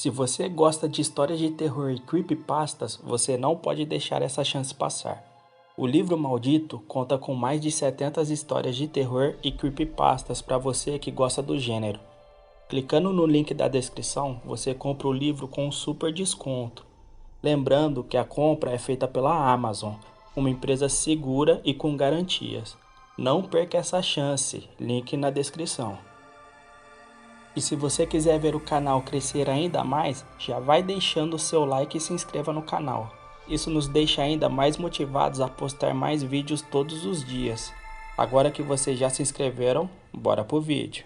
Se você gosta de histórias de terror e creepypastas, você não pode deixar essa chance passar. O livro Maldito conta com mais de 70 histórias de terror e creepypastas para você que gosta do gênero. Clicando no link da descrição, você compra o livro com um super desconto. Lembrando que a compra é feita pela Amazon, uma empresa segura e com garantias. Não perca essa chance, link na descrição. E se você quiser ver o canal crescer ainda mais, já vai deixando o seu like e se inscreva no canal. Isso nos deixa ainda mais motivados a postar mais vídeos todos os dias. Agora que vocês já se inscreveram, bora pro vídeo.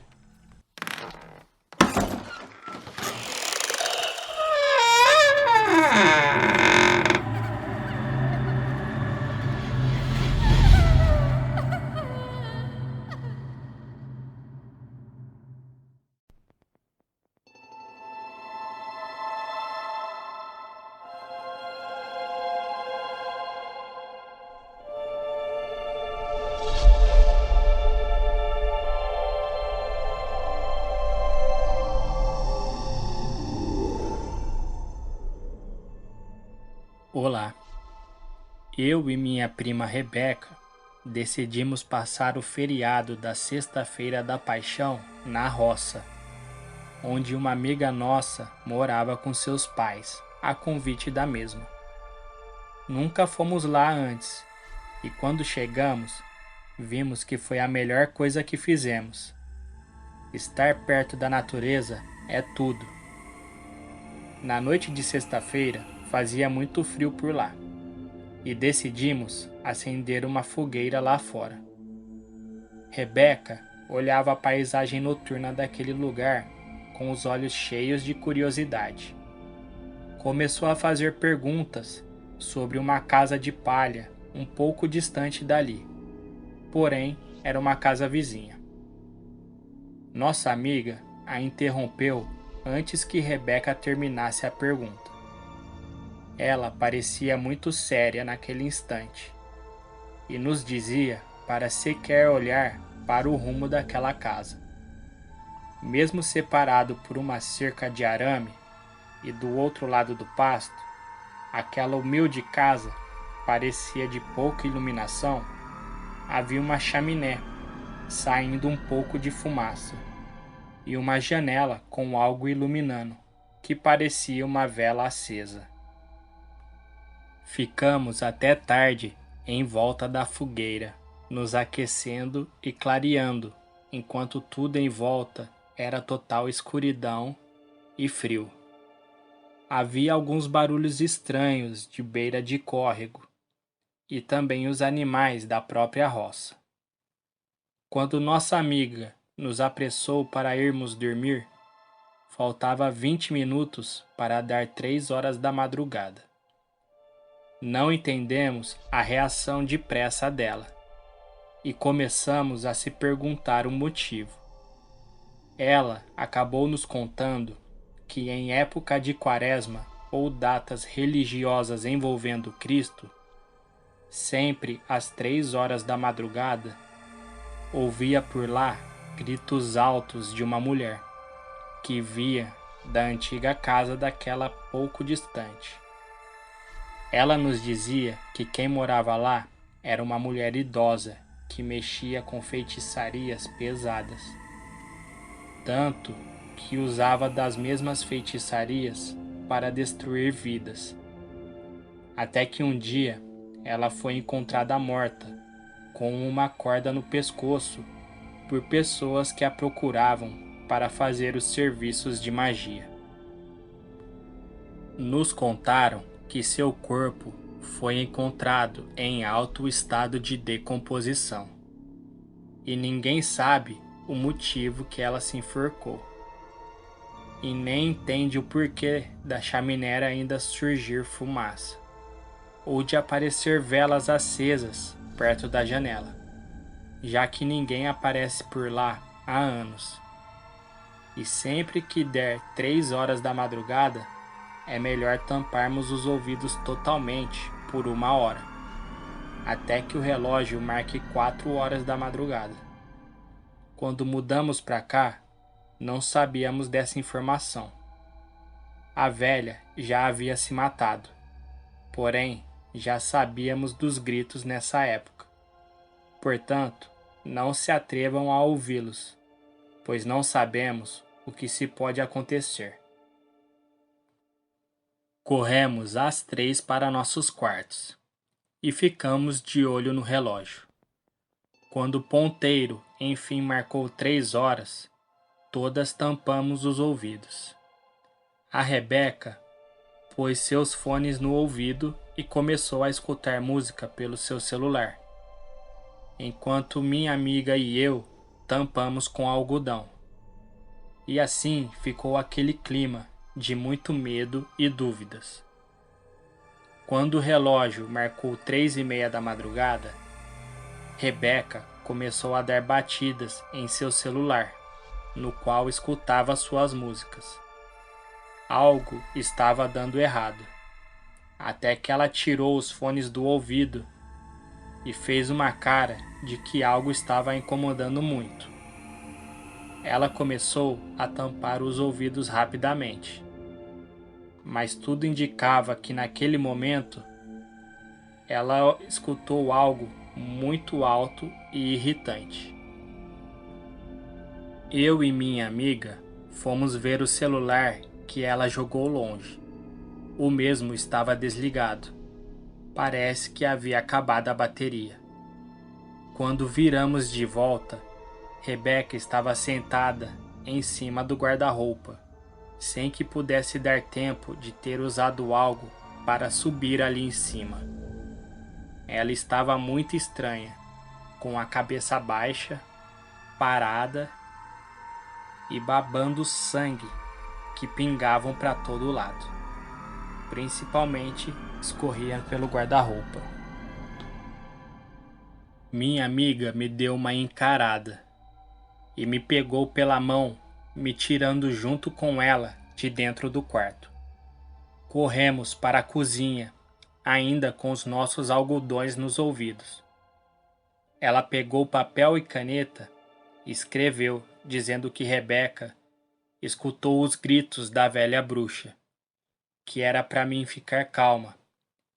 Olá, eu e minha prima Rebeca decidimos passar o feriado da Sexta-feira da Paixão na roça, onde uma amiga nossa morava com seus pais, a convite da mesma. Nunca fomos lá antes, e quando chegamos, vimos que foi a melhor coisa que fizemos. Estar perto da natureza é tudo. Na noite de sexta-feira, fazia muito frio por lá, e decidimos acender uma fogueira lá fora. Rebeca olhava a paisagem noturna daquele lugar com os olhos cheios de curiosidade. Começou a fazer perguntas sobre uma casa de palha um pouco distante dali, porém era uma casa vizinha. Nossa amiga a interrompeu antes que Rebeca terminasse a pergunta. Ela parecia muito séria naquele instante e nos dizia para sequer olhar para o rumo daquela casa. Mesmo separado por uma cerca de arame e do outro lado do pasto, aquela humilde casa parecia de pouca iluminação. Havia uma chaminé saindo um pouco de fumaça e uma janela com algo iluminando, que parecia uma vela acesa. Ficamos até tarde em volta da fogueira, nos aquecendo e clareando, enquanto tudo em volta era total escuridão e frio. Havia alguns barulhos estranhos de beira de córrego e também os animais da própria roça. Quando nossa amiga nos apressou para irmos dormir, faltava 20 minutos para dar 3 horas da madrugada. Não entendemos a reação de pressa dela e começamos a se perguntar o motivo. Ela acabou nos contando que em época de quaresma ou datas religiosas envolvendo Cristo, sempre às 3 horas da madrugada, ouvia por lá gritos altos de uma mulher que via da antiga casa daquela pouco distante. Ela nos dizia que quem morava lá era uma mulher idosa que mexia com feitiçarias pesadas, tanto que usava das mesmas feitiçarias para destruir vidas. Até que um dia ela foi encontrada morta, com uma corda no pescoço, por pessoas que a procuravam para fazer os serviços de magia. Nos contaram que seu corpo foi encontrado em alto estado de decomposição, e ninguém sabe o motivo que ela se enforcou, e nem entende o porquê da chaminé ainda surgir fumaça, ou de aparecer velas acesas perto da janela, já que ninguém aparece por lá há anos. E sempre que der 3 horas da madrugada, é melhor tamparmos os ouvidos totalmente por 1 hora, até que o relógio marque 4 horas da madrugada. Quando mudamos para cá, não sabíamos dessa informação. A velha já havia se matado, porém já sabíamos dos gritos nessa época. Portanto, não se atrevam a ouvi-los, pois não sabemos o que se pode acontecer. Corremos às 3 para nossos quartos e ficamos de olho no relógio. Quando o ponteiro enfim marcou 3 horas, todas tampamos os ouvidos. A Rebeca pôs seus fones no ouvido e começou a escutar música pelo seu celular, enquanto minha amiga e eu tampamos com algodão. E assim ficou aquele clima de muito medo e dúvidas. Quando o relógio marcou 3:30 da madrugada, Rebeca começou a dar batidas em seu celular, no qual escutava suas músicas. Algo estava dando errado, até que ela tirou os fones do ouvido e fez uma cara de que algo estava a incomodando muito. Ela começou a tampar os ouvidos rapidamente, mas tudo indicava que naquele momento ela escutou algo muito alto e irritante. Eu e minha amiga fomos ver o celular que ela jogou longe. O mesmo estava desligado. Parece que havia acabado a bateria. Quando viramos de volta, Rebeca estava sentada em cima do guarda-roupa, sem que pudesse dar tempo de ter usado algo para subir ali em cima. Ela estava muito estranha, com a cabeça baixa, parada e babando sangue que pingavam para todo lado. Principalmente escorriam pelo guarda-roupa. Minha amiga me deu uma encarada e me pegou pela mão, me tirando junto com ela de dentro do quarto. Corremos para a cozinha, ainda com os nossos algodões nos ouvidos. Ela pegou papel e caneta e escreveu, dizendo que Rebeca escutou os gritos da velha bruxa, que era para mim ficar calma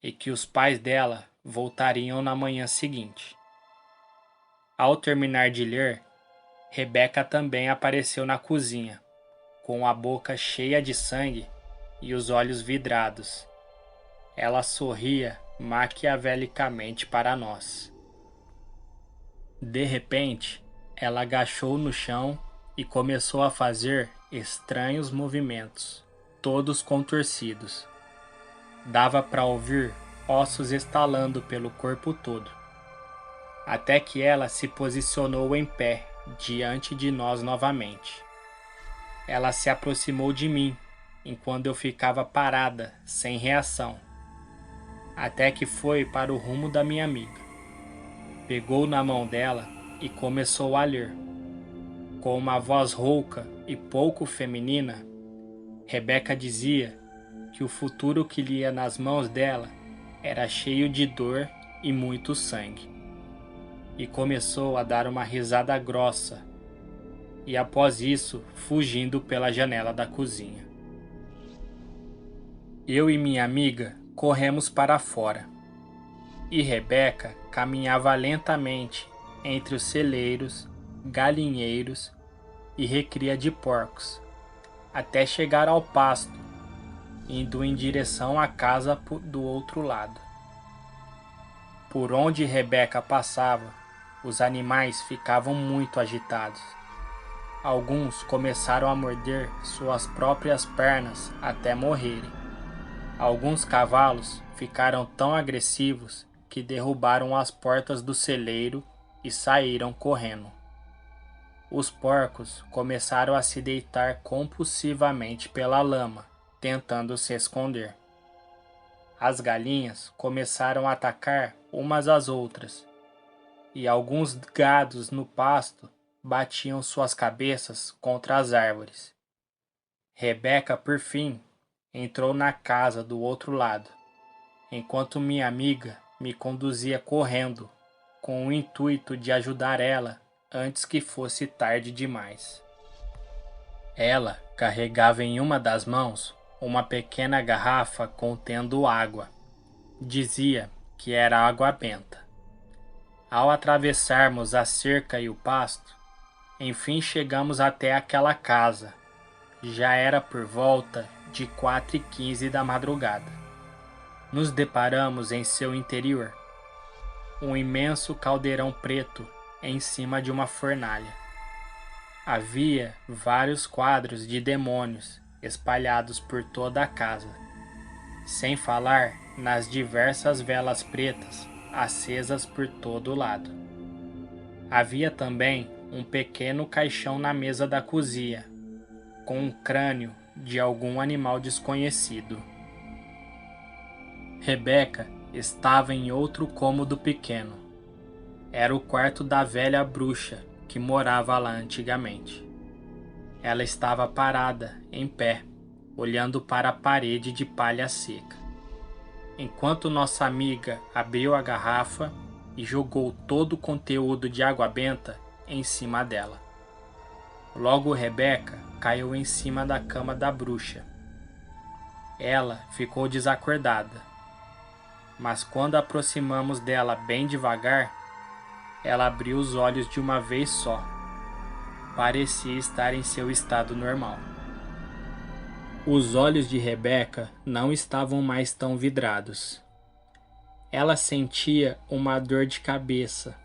e que os pais dela voltariam na manhã seguinte. Ao terminar de ler, Rebeca também apareceu na cozinha, com a boca cheia de sangue e os olhos vidrados. Ela sorria maquiavelicamente para nós. De repente, ela agachou no chão e começou a fazer estranhos movimentos, todos contorcidos. Dava para ouvir ossos estalando pelo corpo todo, até que ela se posicionou em pé diante de nós novamente. Ela se aproximou de mim, enquanto eu ficava parada, sem reação, até que foi para o rumo da minha amiga. Pegou na mão dela e começou a ler. Com uma voz rouca e pouco feminina, Rebeca dizia que o futuro que lia nas mãos dela era cheio de dor e muito sangue. E começou a dar uma risada grossa, e após isso, fugindo pela janela da cozinha. Eu e minha amiga corremos para fora, e Rebeca caminhava lentamente entre os celeiros, galinheiros e recria de porcos, até chegar ao pasto, indo em direção à casa do outro lado. Por onde Rebeca passava, os animais ficavam muito agitados. Alguns começaram a morder suas próprias pernas até morrerem. Alguns cavalos ficaram tão agressivos que derrubaram as portas do celeiro e saíram correndo. Os porcos começaram a se deitar compulsivamente pela lama, tentando se esconder. As galinhas começaram a atacar umas às outras, e alguns gados no pasto batiam suas cabeças contra as árvores. Rebeca, por fim, entrou na casa do outro lado, enquanto minha amiga me conduzia correndo, com o intuito de ajudar ela antes que fosse tarde demais. Ela carregava em uma das mãos uma pequena garrafa contendo água. Dizia que era água benta. Ao atravessarmos a cerca e o pasto, enfim chegamos até aquela casa. Já era por volta de 4h15 da madrugada. Nos deparamos em seu interior. Um imenso caldeirão preto em cima de uma fornalha. Havia vários quadros de demônios espalhados por toda a casa, sem falar nas diversas velas pretas acesas por todo lado. Havia também um pequeno caixão na mesa da cozinha, com um crânio de algum animal desconhecido. Rebeca estava em outro cômodo pequeno. Era o quarto da velha bruxa que morava lá antigamente. Ela estava parada, em pé, olhando para a parede de palha seca, enquanto nossa amiga abriu a garrafa e jogou todo o conteúdo de água benta em cima dela. Logo Rebeca caiu em cima da cama da bruxa. Ela ficou desacordada, mas quando aproximamos dela bem devagar, ela abriu os olhos de uma vez só. Parecia estar em seu estado normal. Os olhos de Rebeca não estavam mais tão vidrados. Ela sentia uma dor de cabeça,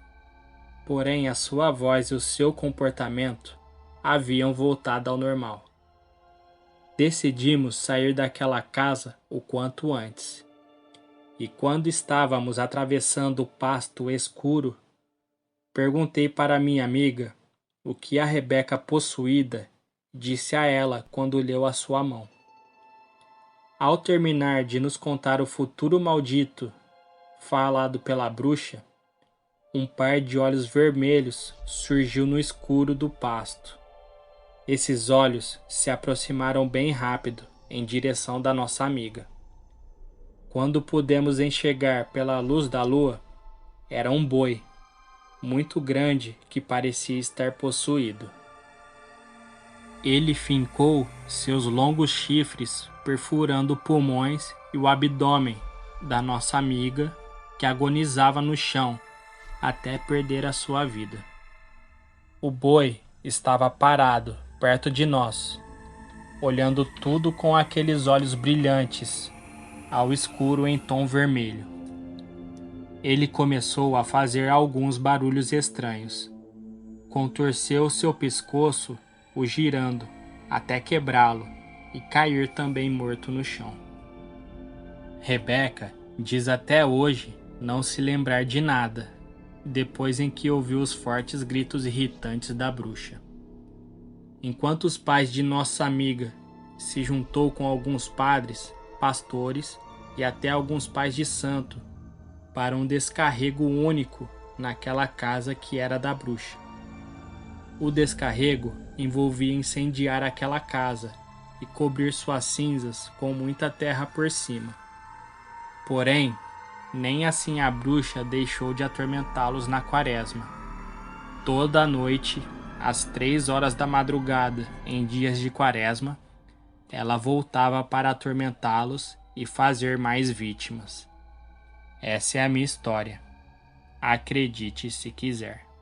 porém a sua voz e o seu comportamento haviam voltado ao normal. Decidimos sair daquela casa o quanto antes. E quando estávamos atravessando o pasto escuro, perguntei para minha amiga o que a Rebeca possuída disse a ela quando leu a sua mão. Ao terminar de nos contar o futuro maldito falado pela bruxa, um par de olhos vermelhos surgiu no escuro do pasto. Esses olhos se aproximaram bem rápido em direção da nossa amiga. Quando pudemos enxergar pela luz da lua, era um boi, muito grande que parecia estar possuído. Ele fincou seus longos chifres perfurando pulmões e o abdômen da nossa amiga, que agonizava no chão até perder a sua vida. O boi estava parado perto de nós, olhando tudo com aqueles olhos brilhantes ao escuro em tom vermelho. Ele começou a fazer alguns barulhos estranhos. Contorceu seu pescoço, o girando, até quebrá-lo e cair também morto no chão. Rebeca diz até hoje não se lembrar de nada, depois em que ouviu os fortes gritos irritantes da bruxa. Enquanto os pais de nossa amiga se juntou com alguns padres, pastores e até alguns pais de santo para um descarrego único naquela casa que era da bruxa. O descarrego envolvia incendiar aquela casa e cobrir suas cinzas com muita terra por cima. Porém, nem assim a bruxa deixou de atormentá-los na quaresma. Toda a noite, às 3 horas da madrugada, em dias de quaresma, ela voltava para atormentá-los e fazer mais vítimas. Essa é a minha história. Acredite se quiser.